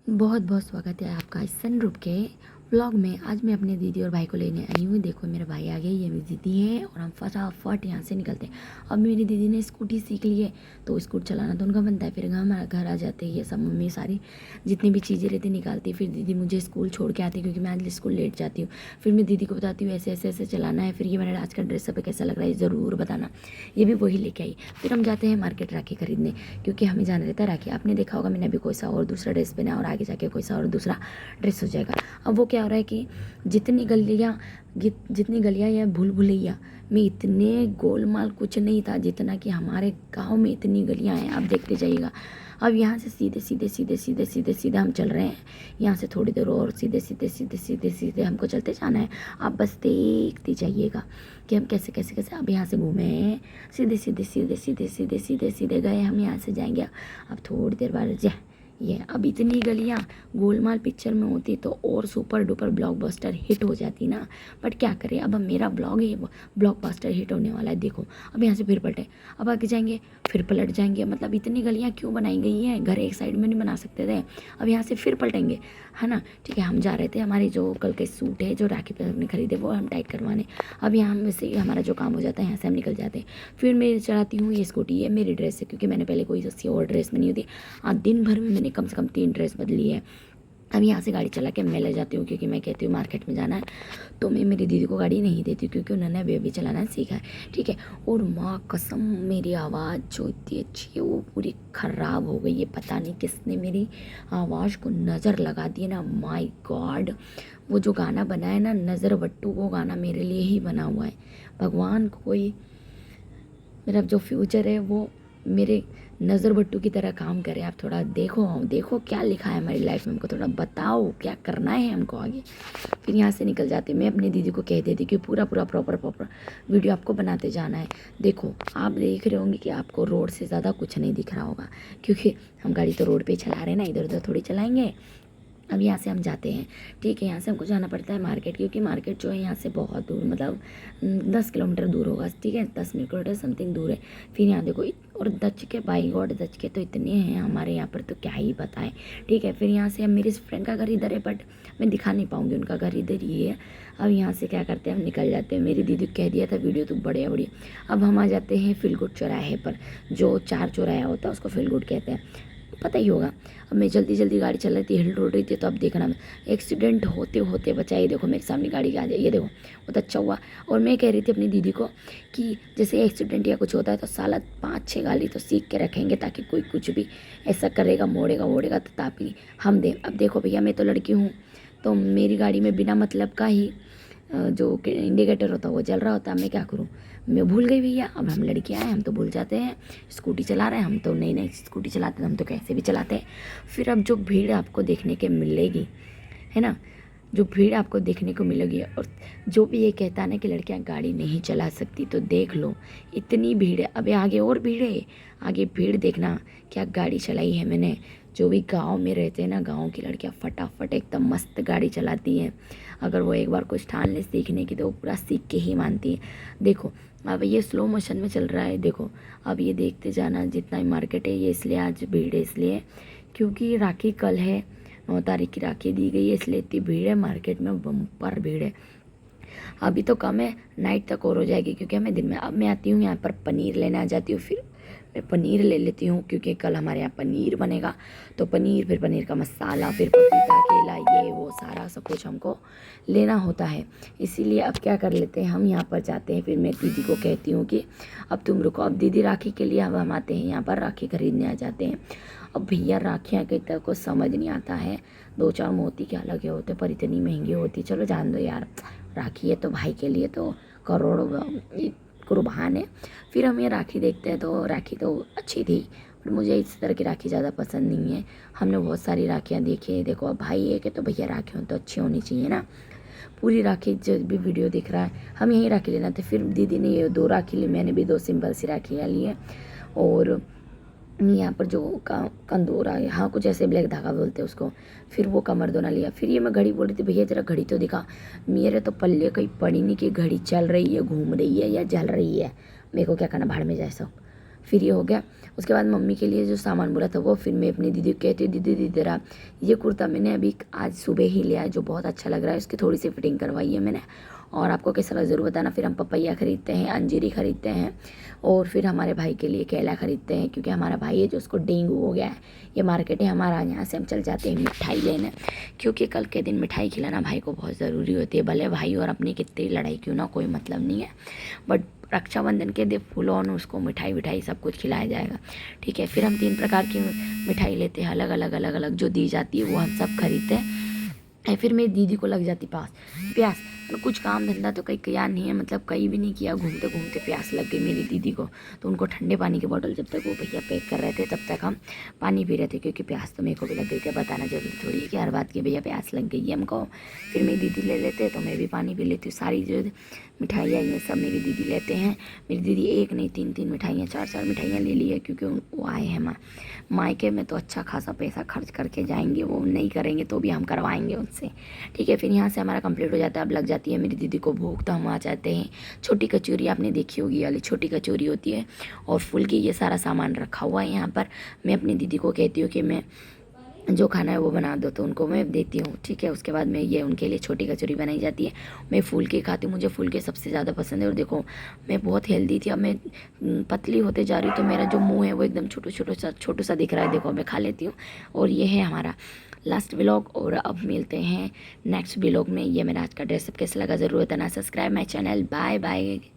बहुत बहुत स्वागत है आपका इस सनरूप के व्लॉग में। आज मैं अपने दीदी और भाई को लेने आई हूँ। देखो मेरे भाई आ गए, ये मेरी दीदी है और हम फटाफट यहाँ से निकलते हैं। अब मेरी दीदी ने स्कूटी सीख ली है तो स्कूटी चलाना तो उनका बनता है। फिर हमारा घर आ जाते हैं, ये सब मम्मी सारी जितनी भी चीज़ें रहती निकालती। फिर दीदी मुझे स्कूल छोड़ के आती क्योंकि मैं आज स्कूल लेट जाती हूँ। फिर मैं दीदी को बताती हूँ ऐसे ऐसे ऐसे चलाना है। फिर ये मेरा आज का ड्रेस सब कैसा लग रहा है ज़रूर बताना। ये भी वही लेके आई। फिर हम जाते हैं मार्केट राखी खरीदने क्योंकि हमें जाना रहता है राखी। आपने देखा होगा मैंने अभी कोई सा और दूसरा ड्रेस पहना और आगे जाके कोई सा और दूसरा ड्रेस हो जाएगा। अब वो क्या हो रहा है कि जितनी गलियाँ या भूल भुलैया में इतने गोलमाल कुछ नहीं था जितना कि हमारे गांव में इतनी गलियाँ हैं। आप देखते जाइएगा। अब यहाँ से सीधे सीधे सीधे सीधे सीधे सीधे हम चल रहे हैं। यहाँ से थोड़ी देर और सीधे सीधे सीधे सीधे सीधे हमको चलते जाना है। आप बस देखते जाइएगा कि हम कैसे कैसे कैसे अब यहाँ से घूमे हैं। सीधे सीधे सीधे सीधे सीधे सीधे सीधे गए, हम यहाँ से जाएंगे। अब थोड़ी देर बाद ये अब इतनी गलियाँ गोलमाल पिक्चर में होती तो और सुपर डुपर ब्लॉकबस्टर हिट हो जाती ना। बट क्या करें, अब मेरा ब्लॉग ही ब्लॉकबस्टर हिट होने वाला है। देखो अब यहाँ से फिर पलटे, अब आगे जाएंगे फिर पलट जाएंगे। मतलब इतनी गलियाँ क्यों बनाई गई हैं? घर एक साइड में नहीं बना सकते थे? अब यहाँ से फिर पलटेंगे, है ना। ठीक है, हम जा रहे थे, हमारी जो कल के सूट है जो राखी पे हमने खरीदे वो हम टाइट करवाने। अब यहाँ में से हमारा जो काम हो जाता है यहाँ से हम निकल जाते हैं। फिर मैं चलाती हूँ ये स्कूटी, ये मेरी ड्रेस है क्योंकि मैंने पहले कोई सस्ती और ड्रेस में नहीं होती। दिन भर में मैंने कम से कम 3 ड्रेस बदली है। अब यहाँ से गाड़ी चला के मैं ले जाती हूँ क्योंकि मैं कहती हूँ मार्केट में जाना है तो मैं मेरी दीदी को गाड़ी नहीं देती क्योंकि उन्होंने अभी चलाना सीखा है। ठीक है, और माँ कसम मेरी आवाज़ जो इतनी अच्छी है वो पूरी ख़राब हो गई है। पता नहीं किसने मेरी आवाज़ को नज़र लगा दी है ना। माय गॉड, वो जो गाना बना है ना नज़र बट्टू, वो गाना मेरे लिए ही बना हुआ है। भगवान कोई मेरा जो फ्यूचर है वो मेरे नज़र बट्टू की तरह काम करे। आप थोड़ा देखो क्या लिखा है हमारी लाइफ में, हमको थोड़ा बताओ क्या करना है हमको आगे। फिर यहाँ से निकल जाते। मैं अपनी दीदी को कह देती कि पूरा पूरा प्रॉपर वीडियो आपको बनाते जाना है। देखो आप देख रहे होंगे कि आपको रोड से ज़्यादा कुछ नहीं दिख रहा होगा क्योंकि हम गाड़ी तो रोड पे ही चला रहे हैं ना, इधर उधर थोड़ी चलाएंगे। अब यहाँ से हम जाते हैं। ठीक है, यहाँ से हमको जाना पड़ता है मार्केट क्योंकि मार्केट जो है यहाँ से बहुत दूर, मतलब 10 किलोमीटर दूर होगा। ठीक है, 10 किलोमीटर समथिंग दूर है। फिर यहाँ देखो और दच के, बाई गॉड दच के तो इतने हैं हमारे यहाँ पर तो क्या ही बताएं। ठीक है, फिर यहाँ से अब मेरी फ्रेंड का घर इधर है बट मैं दिखा नहीं पाऊँगी, उनका घर इधर ही है। अब यहाँ से क्या करते हैं हम निकल जाते हैं। मेरी दीदी को कह दिया था वीडियो तो बढ़िया बढ़िया। अब हम आ जाते हैं फील गुड चौराहे पर, जो 4 चौराहा होता है उसको फील गुड कहते हैं, पता ही होगा। अब मैं जल्दी जल्दी गाड़ी चल रही थी, हिल रोड रही थी, तो अब देखना एक्सीडेंट होते होते बचा। ये देखो मेरे सामने गाड़ी आ जाए, ये देखो बहुत अच्छा हुआ। और मैं कह रही थी अपनी दीदी को कि जैसे एक्सीडेंट या कुछ होता है तो साला 5-6 गाड़ी तो सीख के रखेंगे ताकि कोई कुछ भी ऐसा करेगा मोड़ेगा वोड़ेगा तो ताकि हम दें। अब देखो भैया मैं तो लड़की हूँ तो मेरी गाड़ी में बिना मतलब का ही जो इंडिकेटर होता है वो जल रहा होता है। मैं क्या करूँ, मैं भूल गई भैया। अब हम लड़कियाँ हैं, हम तो भूल जाते हैं। स्कूटी चला रहे हैं हम तो, नई नई स्कूटी चलाते हैं हम तो कैसे भी चलाते हैं। फिर अब जो भीड़ आपको देखने के मिलेगी है ना, जो भीड़ आपको देखने को मिलेगी, और जो भी ये कहता है ना कि लड़कियां गाड़ी नहीं चला सकती तो देख लो इतनी भीड़ है। अबे आगे और भीड़ है, आगे भीड़ देखना क्या गाड़ी चलाई है मैंने। जो भी गांव में रहते हैं ना, गांव की लड़कियां फटाफट एकदम मस्त गाड़ी चलाती हैं। अगर वो एक बार कुछ ठान ले सीखने की तो वो पूरा सीख के ही मानती है। देखो अब ये स्लो मोशन में चल रहा है, देखो अब ये देखते जाना जितना ही मार्केट है। ये इसलिए आज भीड़ है इसलिए क्योंकि राखी कल है, 9 तारीख की राखी दी गई है इसलिए इतनी भीड़ है मार्केट में, बम्पर भीड़ है। अभी तो कम है, नाइट तक और हो जाएगी क्योंकि हमें दिन में। अब मैं आती हूँ यहाँ पर पनीर लेने आ जाती हूँ। फिर मैं पनीर ले लेती हूँ क्योंकि कल हमारे यहाँ पनीर बनेगा तो पनीर, फिर पनीर का मसाला, फिर पपीता केला ये वो सारा सब कुछ हमको लेना होता है। इसीलिए अब क्या कर लेते हैं हम यहाँ पर जाते हैं। फिर मैं दीदी को कहती हूँ कि अब तुम रुको। अब दीदी राखी के लिए अब हम आते हैं यहाँ पर, राखी खरीदने आ जाते हैं। अब भैया राखियाँ के तक को समझ नहीं आता है, 2-4 मोती क्या लगे होते पर इतनी महंगी होती। चलो जान दो यार, राखी है तो भाई के लिए तो करोड़ों कुर्बान है। फिर हम ये राखी देखते हैं तो राखी तो अच्छी थी पर मुझे इस तरह की राखी ज़्यादा पसंद नहीं है। हमने बहुत सारी राखियाँ देखी है। देखो अब भाई है कि तो भैया राखी हो तो अच्छी होनी चाहिए ना। पूरी राखी जो भी वीडियो दिख रहा है हम यहीं राखी लेना थे। फिर दीदी ने ये 2 राखी ली, मैंने भी 2 सिंपल सी राखियाँ ली है। और यहाँ पर जो कंदोरा है, हाँ कुछ ऐसे ब्लैक धागा बोलते हैं उसको, फिर वो कमरदोना लिया। फिर ये मैं घड़ी बोल रही थी भैया जरा घड़ी तो दिखा। मेरे तो पल्ले कहीं पड़ी नहीं कि घड़ी चल रही है, घूम रही है या जल रही है। मेरे को क्या करना, भाड़ में जाए सब। फिर ये हो गया उसके बाद मम्मी के लिए जो सामान बोला था वो फिर मैं अपनी दीदी को कहती हूँ, दीदी दीदी जरा ये कुर्ता मैंने अभी आज सुबह ही लिया है जो बहुत अच्छा लग रहा है, उसकी थोड़ी सी फिटिंग करवाई है मैंने, और आपको कैसा लगा ज़रूर बताना। फिर हम पपैया खरीदते हैं, अंजीरी खरीदते हैं, और फिर हमारे भाई के लिए केला खरीदते हैं, क्योंकि हमारा भाई है जो उसको डेंगू हो गया है। ये मार्केट है हमारा, यहाँ से हम चल जाते हैं मिठाई लेने, क्योंकि कल के दिन मिठाई खिलाना भाई को बहुत ज़रूरी होती है। भले भाई और अपनी कितनी लड़ाई क्यों ना, कोई मतलब नहीं है, बट रक्षाबंधन के दिन फुल ऑन उसको मिठाई विठाई सब कुछ खिलाया जाएगा, ठीक है। फिर हम 3 प्रकार की मिठाई लेते हैं, अलग अलग अलग अलग जो दी जाती है वो हम सब खरीदते हैं। फिर मेरी दीदी को लग जाती प्यास, कुछ काम धंधा तो कहीं किया नहीं है, मतलब कहीं भी नहीं किया, घूमते घूमते प्यास लग गई मेरी दीदी को। तो उनको ठंडे पानी की बोतल जब तक वो भैया पैक कर रहे थे तब तक हम पानी पी रहे थे, क्योंकि प्यास तो मेरे को भी लग गई थी। बताना जरूरी थोड़ी है कि हर बात की भैया प्यास लग गई है हमको। फिर मेरी दीदी ले लेते तो मैं भी पानी पी लेती हूँ। सारी जो मिठाइयाँ ये सब मेरी दीदी लेते हैं। मेरी दीदी एक नहीं 3-3 मिठाइयाँ 4-4 मिठाइयाँ ले ली है, क्योंकि वो आए हैं मायके में तो अच्छा खासा पैसा खर्च करके जाएंगे, वो नहीं करेंगे तो भी हम करवाएंगे उनसे, ठीक है। फिर यहाँ से हमारा कंप्लीट हो जाता है। अब लग जाती है मेरी दीदी को भूख, तो हम आ जाते हैं। छोटी कचौरी आपने देखी होगी, वाली छोटी कचौरी होती है, और फुल की ये सारा सामान रखा हुआ है यहाँ पर। मैं अपनी दीदी को कहती हूँ कि मैं जो खाना है वो बना दो, तो उनको मैं देती हूँ, ठीक है। उसके बाद में ये उनके लिए छोटी कचौरी बनाई जाती है। मैं फूल के खाती हूँ, मुझे फूल के सबसे ज़्यादा पसंद है। और देखो मैं बहुत हेल्दी थी, अब मैं पतली होते जा रही हूँ, तो मेरा जो मुंह है वो एकदम छोटू सा दिख रहा है। देखो मैं खा लेती हूँ। और ये है हमारा लास्ट व्लॉग, और अब मिलते हैं नेक्स्ट व्लॉग में। ये मेरा आज का ड्रेसअप कैसा लगा ज़रूर बताना। Subscribe my channel. Bye bye.